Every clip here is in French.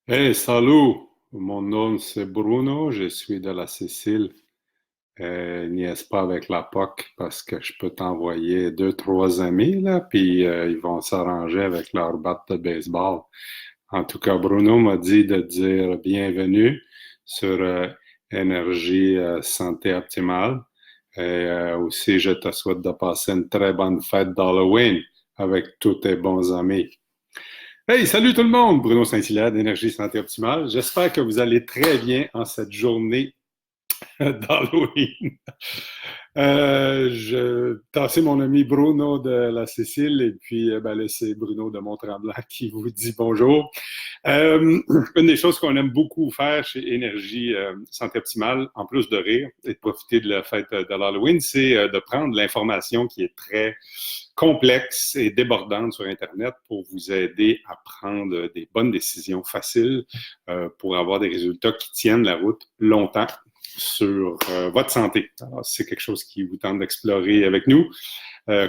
Hey, salut! Mon nom c'est Bruno, je suis de la Sicile. Niaise pas avec la POC parce que je peux t'envoyer deux, trois amis là, puis ils vont s'arranger avec leur batte de baseball. En tout cas, Bruno m'a dit de dire bienvenue sur Énergie Santé Optimale. Et aussi, je te souhaite de passer une très bonne fête d'Halloween avec tous tes bons amis. Hey, salut tout le monde! Bruno Saint-Hilaire d'Énergie Santé Optimale. J'espère que vous allez très bien en cette journée d'Halloween. Je tassais mon ami Bruno de la Sicile et puis ben, là, c'est Bruno de Mont-Tremblant qui vous dit bonjour. Euh, une des choses qu'on aime beaucoup faire chez Énergie Santé Optimale, en plus de rire et de profiter de la fête de l'Halloween, c'est de prendre l'information qui est très complexe et débordante sur Internet pour vous aider à prendre des bonnes décisions faciles pour avoir des résultats qui tiennent la route longtemps sur votre santé. Alors, si c'est quelque chose qui vous tente d'explorer avec nous,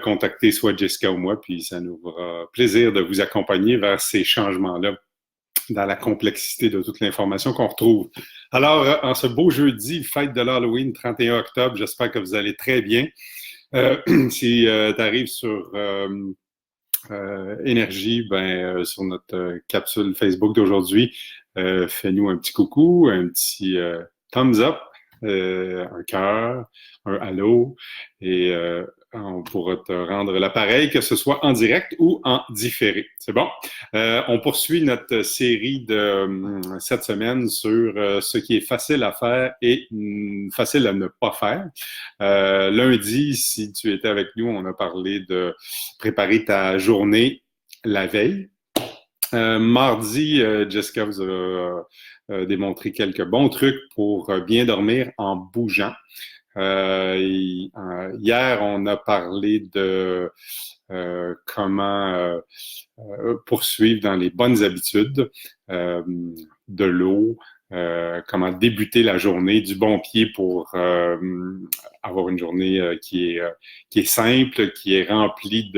contactez soit Jessica ou moi, puis ça nous fera plaisir de vous accompagner vers ces changements-là dans la complexité de toute l'information qu'on retrouve. Alors, en ce beau jeudi, fête de l'Halloween, 31 octobre, j'espère que vous allez très bien. Si tu arrives sur Énergie, ben, sur notre capsule Facebook d'aujourd'hui, fais-nous un petit coucou, un petit thumbs up, un cœur, un allô, et on pourra te rendre l'appareil, que ce soit en direct ou en différé. C'est bon? On poursuit notre série de cette semaine sur ce qui est facile à faire et facile à ne pas faire. Lundi, si tu étais avec nous, on a parlé de préparer ta journée la veille. Mardi, Jessica vous a démontré quelques bons trucs pour bien dormir en bougeant. Hier, on a parlé de comment poursuivre dans les bonnes habitudes, de l'eau, comment débuter la journée du bon pied pour avoir une journée qui est simple, qui est remplie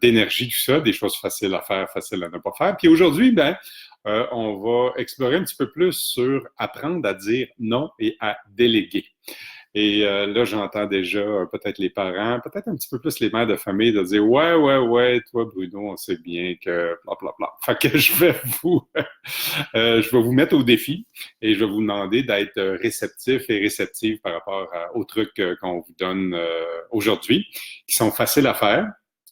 d'énergie, tout ça, des choses faciles à faire, faciles à ne pas faire. Puis aujourd'hui, ben, on va explorer un petit peu plus sur apprendre à dire non et à déléguer. Et là, j'entends déjà peut-être les parents, peut-être un petit peu plus les mères de famille de dire ouais, ouais, ouais, toi, Bruno, on sait bien que bla, bla, bla. Fait que je vais vous mettre au défi et je vais vous demander d'être réceptif et réceptive par rapport aux trucs qu'on vous donne aujourd'hui, qui sont faciles à faire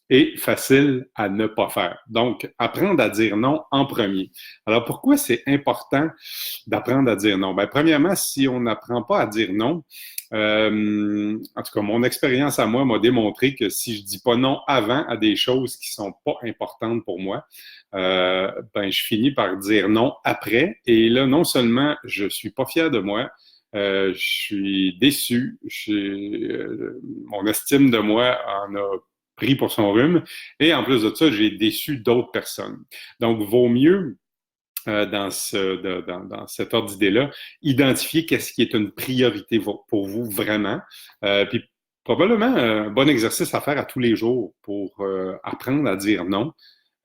et faciles à ne pas faire. Donc, apprendre à dire non en premier. Alors, pourquoi c'est important d'apprendre à dire non? Ben, premièrement, si on n'apprend pas à dire non, en tout cas, mon expérience à moi m'a démontré que si je dis pas non avant à des choses qui sont pas importantes pour moi, ben je finis par dire non après. Et là, non seulement je suis pas fier de moi, je suis déçu, mon estime de moi en a pris pour son rhume, et en plus de ça, j'ai déçu d'autres personnes. Donc, vaut mieux dans cet ordre d'idée-là, identifier qu'est-ce qui est une priorité pour vous vraiment. Puis probablement un bon exercice à faire à tous les jours pour apprendre à dire non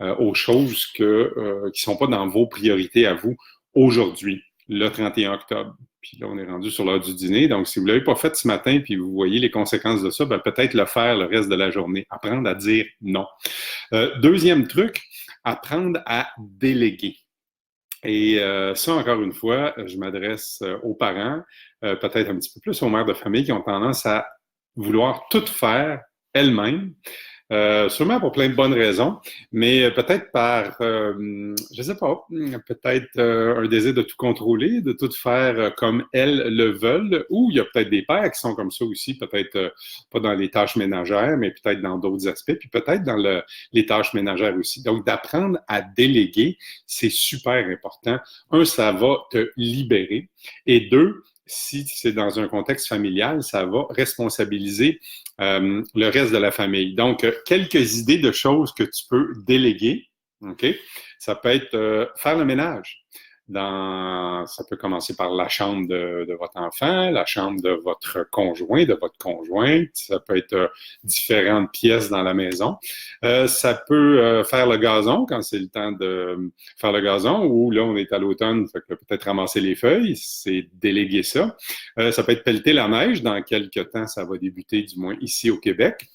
aux choses qui ne sont pas dans vos priorités à vous aujourd'hui, le 31 octobre. Puis là, on est rendu sur l'heure du dîner. Donc, si vous ne l'avez pas fait ce matin, puis vous voyez les conséquences de ça, ben, peut-être le faire le reste de la journée. Apprendre à dire non. Deuxième truc, apprendre à déléguer. Et ça, encore une fois, je m'adresse aux parents, peut-être un petit peu plus aux mères de famille qui ont tendance à vouloir tout faire elles-mêmes, sûrement pour plein de bonnes raisons, mais peut-être par, je sais pas, peut-être un désir de tout contrôler, de tout faire comme elles le veulent, ou il y a peut-être des pères qui sont comme ça aussi, peut-être pas dans les tâches ménagères, mais peut-être dans d'autres aspects, puis peut-être dans les tâches ménagères aussi. Donc, d'apprendre à déléguer, c'est super important. Un, ça va te libérer, et deux, si c'est dans un contexte familial, ça va responsabiliser le reste de la famille. Donc, quelques idées de choses que tu peux déléguer. OK? Ça peut être faire le ménage. Ça peut commencer par la chambre de votre enfant, la chambre de votre conjoint, de votre conjointe. Ça peut être différentes pièces dans la maison. Ça peut faire le gazon quand c'est le temps de faire le gazon, ou là, on est à l'automne, fait que peut-être ramasser les feuilles, c'est déléguer ça. Ça peut être pelleter la neige. Dans quelques temps, ça va débuter, du moins ici au Québec.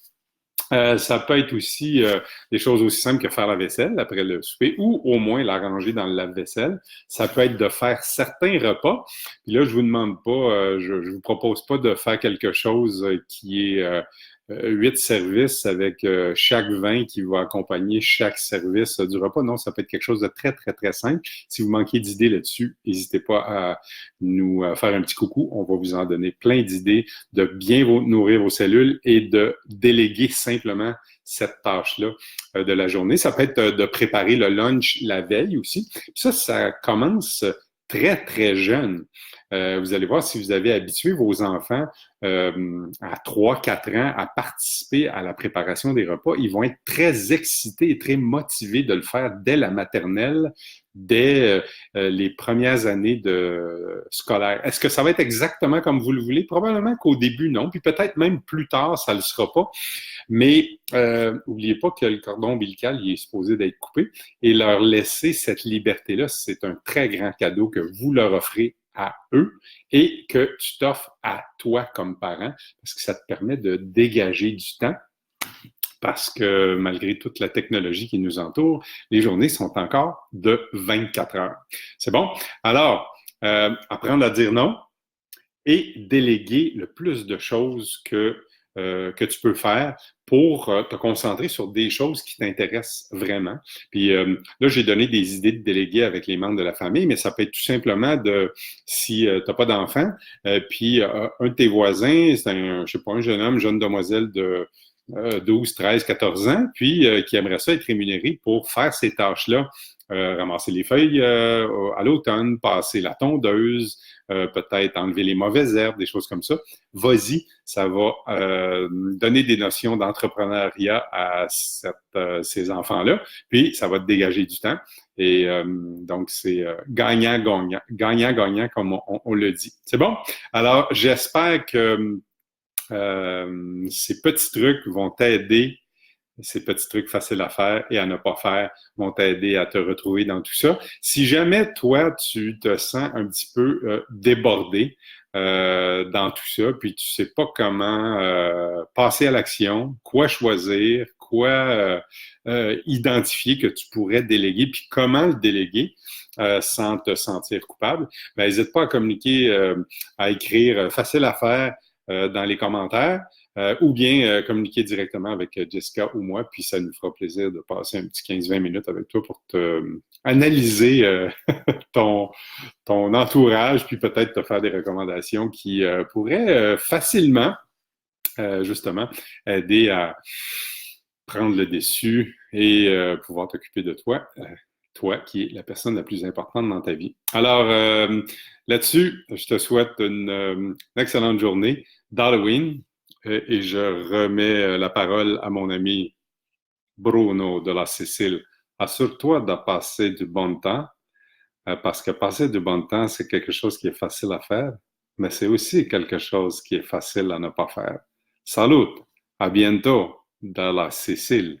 Ça peut être aussi des choses aussi simples que faire la vaisselle après le souper ou au moins la ranger dans le lave-vaisselle. Ça peut être de faire certains repas. Puis là, je vous demande pas, je vous propose pas de faire quelque chose qui est 8 services avec chaque vin qui va accompagner chaque service du repas. Non, ça peut être quelque chose de très, très, très simple. Si vous manquez d'idées là-dessus, n'hésitez pas à nous faire un petit coucou. On va vous en donner plein d'idées de bien nourrir vos cellules et de déléguer simplement cette tâche-là de la journée. Ça peut être de préparer le lunch la veille aussi. Puis ça commence très, très jeune. Vous allez voir, si vous avez habitué vos enfants à 3, 4 ans à participer à la préparation des repas, ils vont être très excités et très motivés de le faire dès la maternelle, dès les premières années de scolaire. Est-ce que ça va être exactement comme vous le voulez? Probablement qu'au début, non. Puis peut-être même plus tard, ça ne le sera pas. Mais n'oubliez pas que le cordon ombilical, il est supposé d'être coupé. Et leur laisser cette liberté-là, c'est un très grand cadeau que vous leur offrez à eux et que tu t'offres à toi comme parent parce que ça te permet de dégager du temps parce que malgré toute la technologie qui nous entoure, les journées sont encore de 24 heures. C'est bon? Alors, apprendre à dire non et déléguer le plus de choses que tu peux faire pour te concentrer sur des choses qui t'intéressent vraiment. Puis là, j'ai donné des idées de déléguer avec les membres de la famille, mais ça peut être tout simplement si tu n'as pas d'enfant, puis un de tes voisins, c'est je sais pas, un jeune homme, jeune demoiselle de 12, 13, 14 ans, puis qui aimerait ça être rémunéré pour faire ces tâches-là. Ramasser les feuilles à l'automne, passer la tondeuse, peut-être enlever les mauvaises herbes, des choses comme ça. Vas-y, ça va donner des notions d'entrepreneuriat à ces enfants-là, puis ça va te dégager du temps. Et donc, c'est gagnant-gagnant, gagnant-gagnant, comme on le dit. C'est bon? Alors, j'espère que ces petits trucs vont t'aider. Ces petits trucs faciles à faire et à ne pas faire vont t'aider à te retrouver dans tout ça. Si jamais, toi, tu te sens un petit peu débordé dans tout ça, puis tu sais pas comment passer à l'action, quoi choisir, quoi identifier que tu pourrais déléguer, puis comment le déléguer sans te sentir coupable, ben, n'hésite pas à communiquer, à écrire facile à faire dans les commentaires. Ou bien communiquer directement avec Jessica ou moi, puis ça nous fera plaisir de passer un petit 15-20 minutes avec toi pour analyser ton, ton entourage, puis peut-être te faire des recommandations qui pourraient facilement, justement, aider à prendre le dessus et pouvoir t'occuper de toi. Toi, qui es la personne la plus importante dans ta vie. Alors, là-dessus, je te souhaite une excellente journée d'Halloween. Et je remets la parole à mon ami Bruno de la Sicile. Assure-toi de passer du bon temps, parce que passer du bon temps, c'est quelque chose qui est facile à faire, mais c'est aussi quelque chose qui est facile à ne pas faire. Salut, à bientôt de la Sicile.